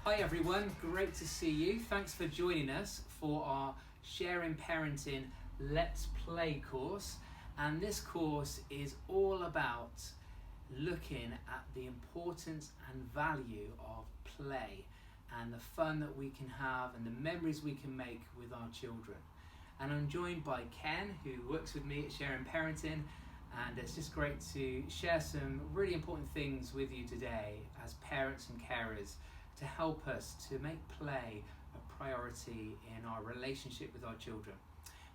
Hi everyone, great to see you. Thanks for joining us for our Sharing Parenting Let's Play course. And this course is all about looking at the importance and value of play and the fun that we can have and the memories we can make with our children. And I'm joined by Ken, who works with me at Sharing Parenting, and it's just great to share some really important things with you today as parents and carers to help us to make play a priority in our relationship with our children.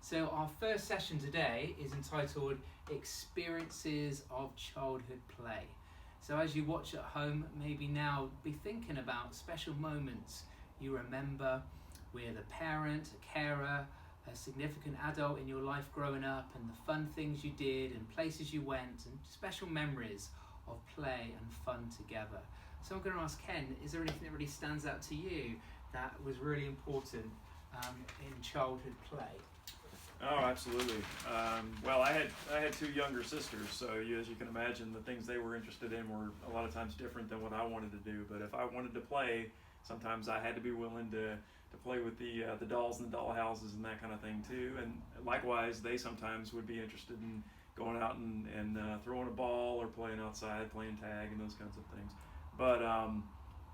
So our first session today is entitled Experiences of Childhood Play. So as you watch at home, maybe now be thinking about special moments you remember with a parent, a carer, a significant adult in your life growing up, and the fun things you did and places you went and special memories of play and fun together. So I'm going to ask Ken, is there anything that really stands out to you that was really important in childhood play? Oh, absolutely. Well, I had two younger sisters, so as you can imagine, the things they were interested in were a lot of times different than what I wanted to do. But if I wanted to play, sometimes I had to be willing to play with the dolls and the doll houses and that kind of thing too. And likewise, they sometimes would be interested in going out and throwing a ball or playing outside, playing tag and those kinds of things. But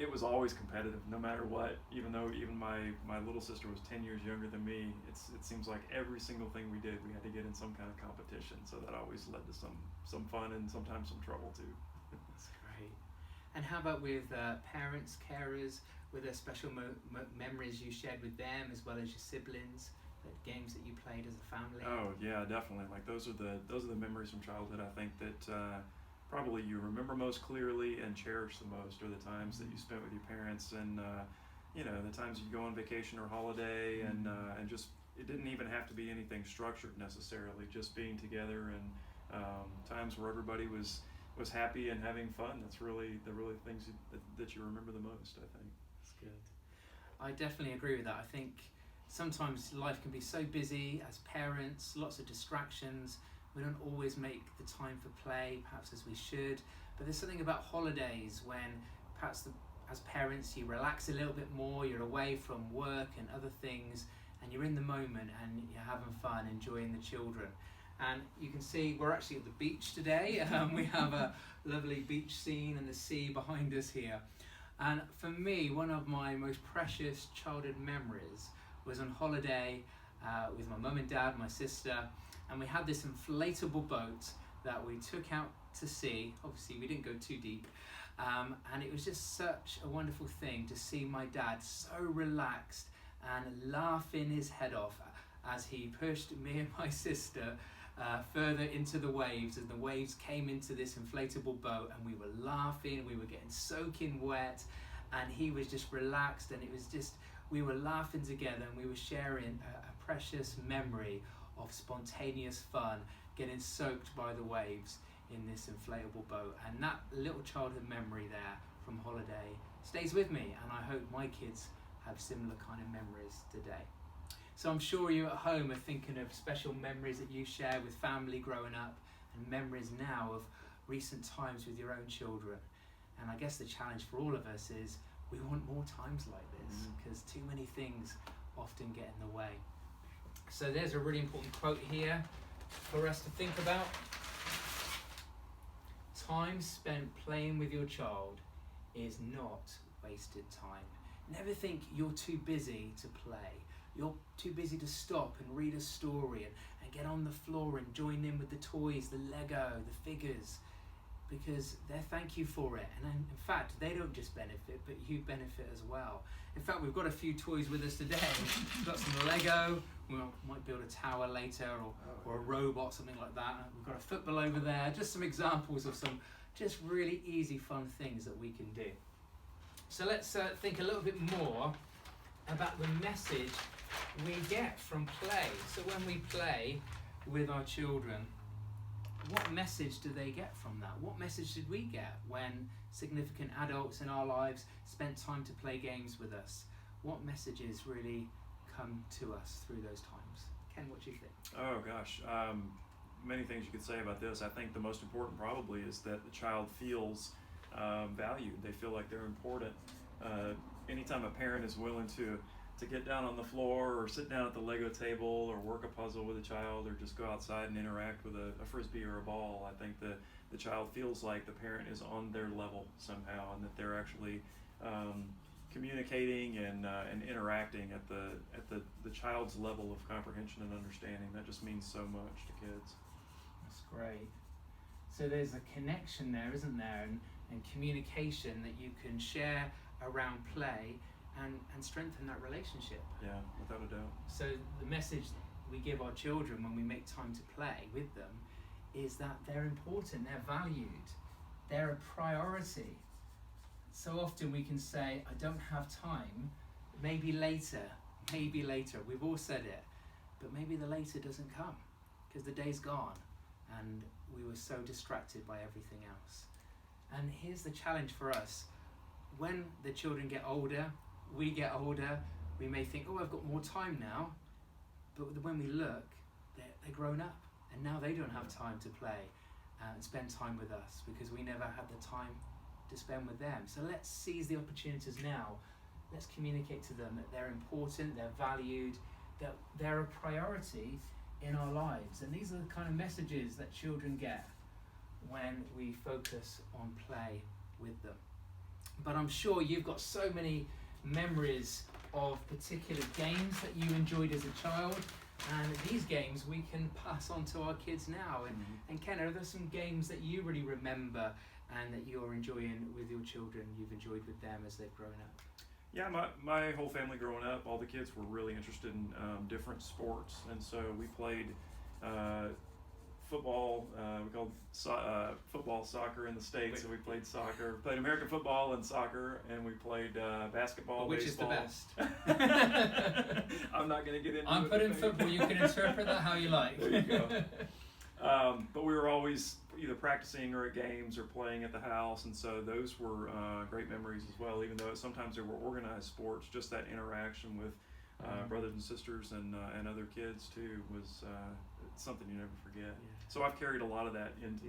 it was always competitive, no matter what. Even though my little sister was 10 years younger than me, it seems like every single thing we did, we had to get in some kind of competition. So that always led to some fun and sometimes some trouble too. That's great. And how about with parents, carers? Were there special memories you shared with them as well as your siblings? The games that you played as a family? Oh yeah, definitely. Like those are the memories from childhood. I think that probably you remember most clearly and cherish the most are the times that you spent with your parents, and the times you go on vacation or holiday, and just it didn't even have to be anything structured necessarily. Just being together and times where everybody was happy and having fun. That's really the things that you remember the most, I think. That's good. I definitely agree with that. I think sometimes life can be so busy as parents, lots of distractions. We don't always make the time for play, perhaps as we should. But there's something about holidays when perhaps as parents you relax a little bit more, you're away from work and other things, and you're in the moment and you're having fun, enjoying the children. And you can see we're actually at the beach today. We have a lovely beach scene and the sea behind us here. And for me, one of my most precious childhood memories was on holiday with my mum and dad, my sister, and we had this inflatable boat that we took out to sea. Obviously, we didn't go too deep. And it was just such a wonderful thing to see my dad so relaxed and laughing his head off as he pushed me and my sister further into the waves, and the waves came into this inflatable boat, and we were laughing, we were getting soaking wet, and he was just relaxed, and it was just, we were laughing together, and we were sharing a precious memory of spontaneous fun, getting soaked by the waves in this inflatable boat. And that little childhood memory there from holiday stays with me, and I hope my kids have similar kind of memories today. So I'm sure you at home are thinking of special memories that you share with family growing up, and memories now of recent times with your own children. And I guess the challenge for all of us is we want more times like this, because too many things often get in the way. So there's a really important quote here for us to think about. Time spent playing with your child is not wasted time. Never think you're too busy to play. You're too busy to stop and read a story and get on the floor and join in with the toys, the Lego, the figures, because they thank you for it. And in fact, they don't just benefit, but you benefit as well. In fact, we've got a few toys with us today. We've got some Lego. We might build a tower later, or a robot, something like that. We've got a football over there. Just some examples of some just really easy, fun things that we can do. So let's think a little bit more about the message we get from play. So when we play with our children, what message do they get from that? What message did we get when significant adults in our lives spent time to play games with us? What messages really come to us through those times? Ken, what do you think? Oh gosh, many things you could say about this. I think the most important probably is that the child feels valued. They feel like they're important. anytime a parent is willing to get down on the floor or sit down at the Lego table or work a puzzle with a child or just go outside and interact with a frisbee or a ball, I think the child feels like the parent is on their level somehow, and that they're actually communicating and interacting at the child's level of comprehension and understanding. That just means so much to kids. That's great. So there's a connection there, isn't there, and communication that you can share around play and strengthen that relationship. Yeah, without a doubt. So the message we give our children when we make time to play with them is that they're important, they're valued, they're a priority. So often we can say, I don't have time, maybe later. We've all said it, but maybe the later doesn't come because the day's gone and we were so distracted by everything else. And here's the challenge for us. When the children get older, we get older, we may think, oh, I've got more time now. But when we look, they're grown up and now they don't have time to play and spend time with us because we never had the time to spend with them. So let's seize the opportunities now. Let's communicate to them that they're important, they're valued, that they're a priority in our lives. And these are the kind of messages that children get when we focus on play with them. But I'm sure you've got so many memories of particular games that you enjoyed as a child, and these games we can pass on to our kids now. And Ken, are there some games that you really remember and that you're enjoying with your children, you've enjoyed with them as they've grown up? Yeah, my whole family growing up, all the kids were really interested in different sports, and so we played football. We called football soccer in the States, so we played soccer. Played American football and soccer, and we played basketball, Which baseball. is the best? I'm not going to get into I'm it. putting football, you can interpret that how you like. There you go. But we were always either practicing or at games or playing at the house, and so those were great memories as well, even though sometimes they were organized sports. Just that interaction with brothers and sisters and other kids too was something you never forget. Yeah. So I've carried a lot of that into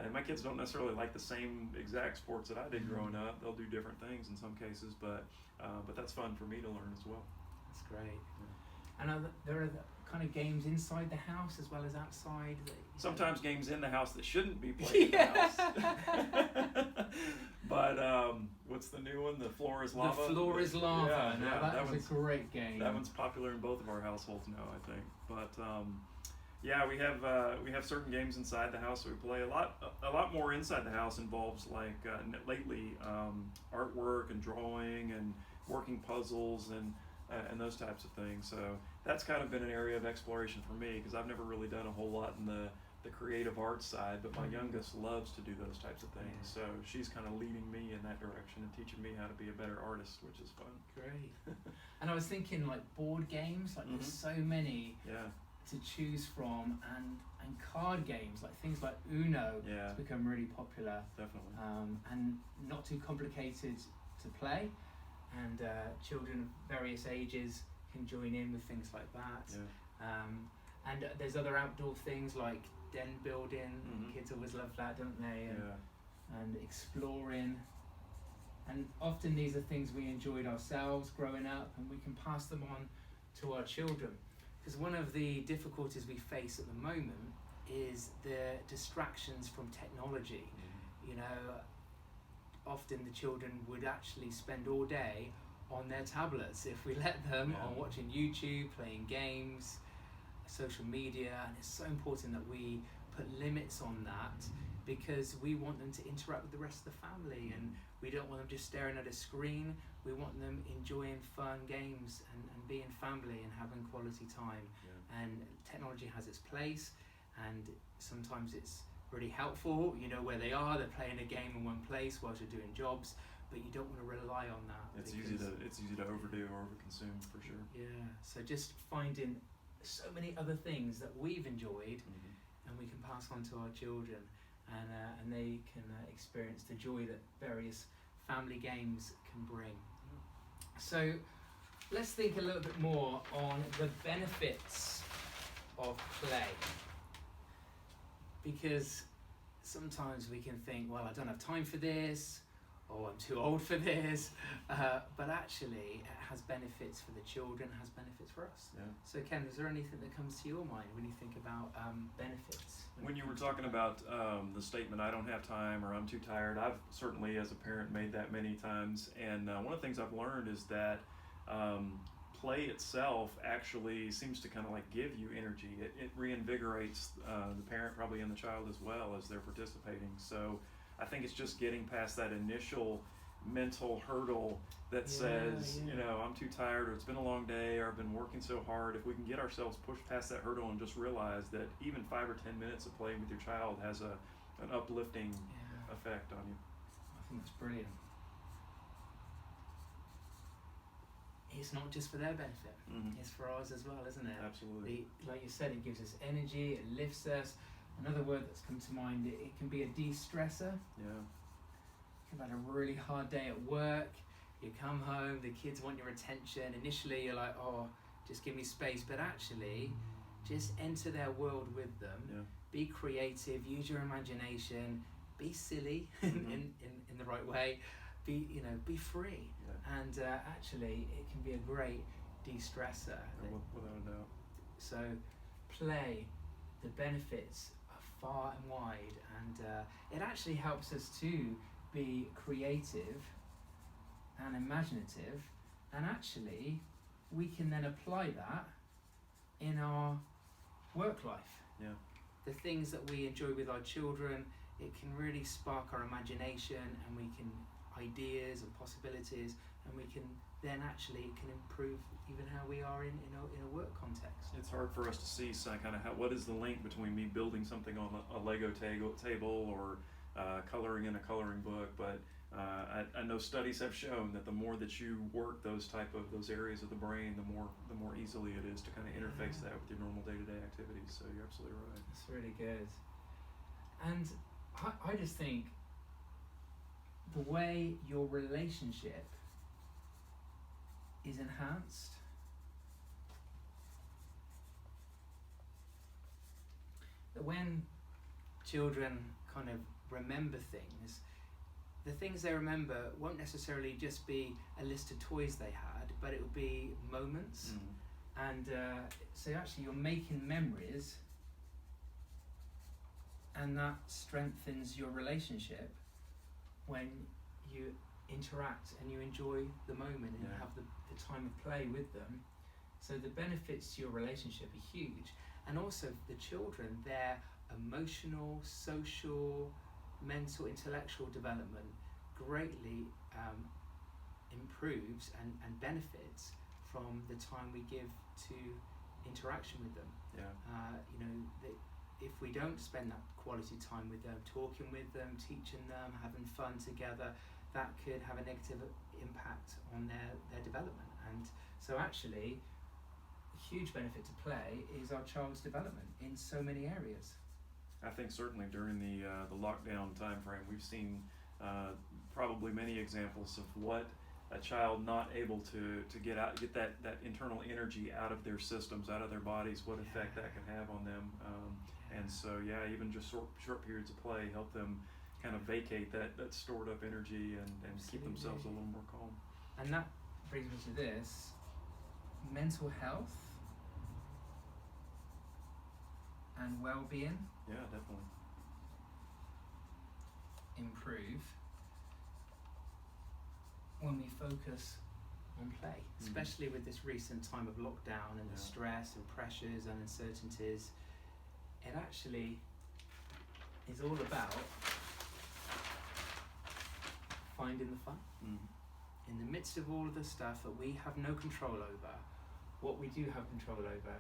and my kids don't necessarily like the same exact sports that I did growing up. They'll do different things in some cases, but that's fun for me to learn as well. That's great. And there are kind of games inside the house as well as outside. Sometimes games in the house that shouldn't be played in the house. But what's the new one? The Floor is Lava? The Floor is Lava. Yeah, that was a great game. That one's popular in both of our households now, I think. But yeah, we have certain games inside the house that we play. A lot more inside the house involves like lately artwork and drawing and working puzzles and those types of things. So that's kind of been an area of exploration for me because I've never really done a whole lot in the creative arts side, but my youngest loves to do those types of things. So she's kind of leading me in that direction and teaching me how to be a better artist, which is fun. Great. And I was thinking like board games, like there's so many to choose from, and card games, like things like Uno has become really popular. Definitely. And not too complicated to play, and children of various ages can join in with things like that. And there's other outdoor things like den building. Kids always love that, don't they? And exploring. And often these are things we enjoyed ourselves growing up, and we can pass them on to our children. Because one of the difficulties we face at the moment is the distractions from technology. You know, often the children would actually spend all day on their tablets if we let them, on watching YouTube, playing games, social media, and it's so important that we put limits on that because we want them to interact with the rest of the family, and we don't want them just staring at a screen. We want them enjoying fun games and being family and having quality time. And technology has its place, and sometimes it's really helpful, you know, where they are, they're playing a game in one place whilst they're doing jobs, but you don't want to rely on that. It's easy to overdo or overconsume for sure. Yeah, so just finding so many other things that we've enjoyed and we can pass on to our children, and they can experience the joy that various family games can bring. So let's think a little bit more on the benefits of play, because sometimes we can think, well, I don't have time for this, oh, I'm too old for this. But actually, it has benefits for the children, it has benefits for us. Yeah. So Ken, is there anything that comes to your mind when you think about benefits? When you were talking about the statement, I don't have time or I'm too tired, I've certainly as a parent made that many times. And one of the things I've learned is that play itself actually seems to kind of like give you energy. It reinvigorates the parent probably and the child as well as they're participating. So I think it's just getting past that initial mental hurdle that says, you know, I'm too tired, or it's been a long day, or I've been working so hard. If we can get ourselves pushed past that hurdle and just realize that even 5 or 10 minutes of playing with your child has an uplifting effect on you. I think that's brilliant. It's not just for their benefit, it's for ours as well, isn't it? Absolutely. Like you said, it gives us energy, it lifts us. Another word that's come to mind, it can be a de-stressor. Yeah. You've had a really hard day at work, you come home, the kids want your attention. Initially you're like, oh, just give me space, but actually just enter their world with them. Be creative, use your imagination, be silly in the right way, be free. And actually it can be a great de-stressor. Without a doubt. So play, the benefits are far and wide, and it actually helps us to be creative and imaginative, and actually we can then apply that in our work life. The things that we enjoy with our children, it can really spark our imagination, and we can ideas and possibilities, and we can then actually it can improve even how we are in a work context. It's hard for us to see kind of what is the link between me building something on a Lego table or coloring in a coloring book, but I know studies have shown that the more that you work those areas of the brain, the more easily it is to kind of interface that with your normal day-to-day activities. So you're absolutely right. That's really good. And I just think the way your relationship is enhanced, that when children kind of remember things, the things they remember won't necessarily just be a list of toys they had, but it will be moments. And so actually you're making memories, and that strengthens your relationship when you interact and you enjoy the moment and have the time of play with them. So the benefits to your relationship are huge. And also the children, their emotional, social, mental, intellectual development greatly improves and benefits from the time we give to interaction with them. If we don't spend that quality time with them, talking with them, teaching them, having fun together, that could have a negative impact on their development. And so actually a huge benefit to play is our child's development in so many areas. I think certainly during the lockdown time frame, we've seen probably many examples of what a child not able to get that internal energy out of their systems, out of their bodies, what effect that can have on them. And so even just short periods of play help them kind of vacate that stored up energy and keep themselves a little more calm. And that brings me to this: mental health and well-being. Yeah, definitely. Improve when we focus on play, especially with this recent time of lockdown and the stress and pressures and uncertainties. It actually is all about finding the fun. In the midst of all of the stuff that we have no control over, what we do have control over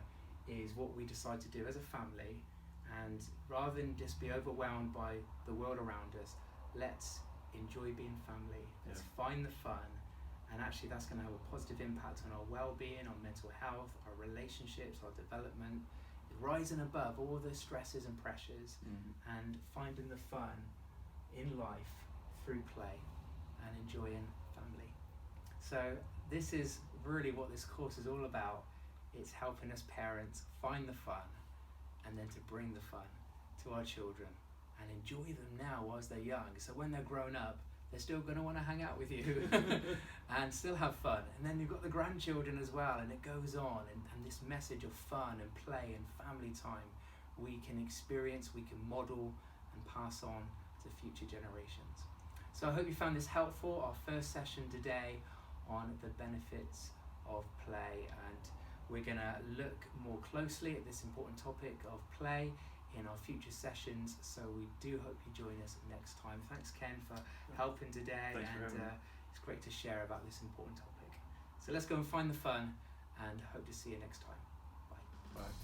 is what we decide to do as a family. And rather than just be overwhelmed by the world around us, let's enjoy being family. Let's find the fun, and actually that's going to have a positive impact on our well-being, our mental health, our relationships, our development, rising above all the stresses and pressures, and finding the fun in life through play and enjoying family. So this is really what this course is all about. It's helping us parents find the fun, and then to bring the fun to our children and enjoy them now whilst they're young, so when they're grown up they're still going to want to hang out with you and still have fun. And then you've got the grandchildren as well, and it goes on. And this message of fun and play and family time we can experience, we can model and pass on to future generations. So I hope you found this helpful. Our first session today on the benefits of play, and we're going to look more closely at this important topic of play in our future sessions, so we do hope you join us next time. Thanks, Ken, for helping today. Thanks for having me. It's great to share about this important topic. So let's go and find the fun, and hope to see you next time. Bye. Bye.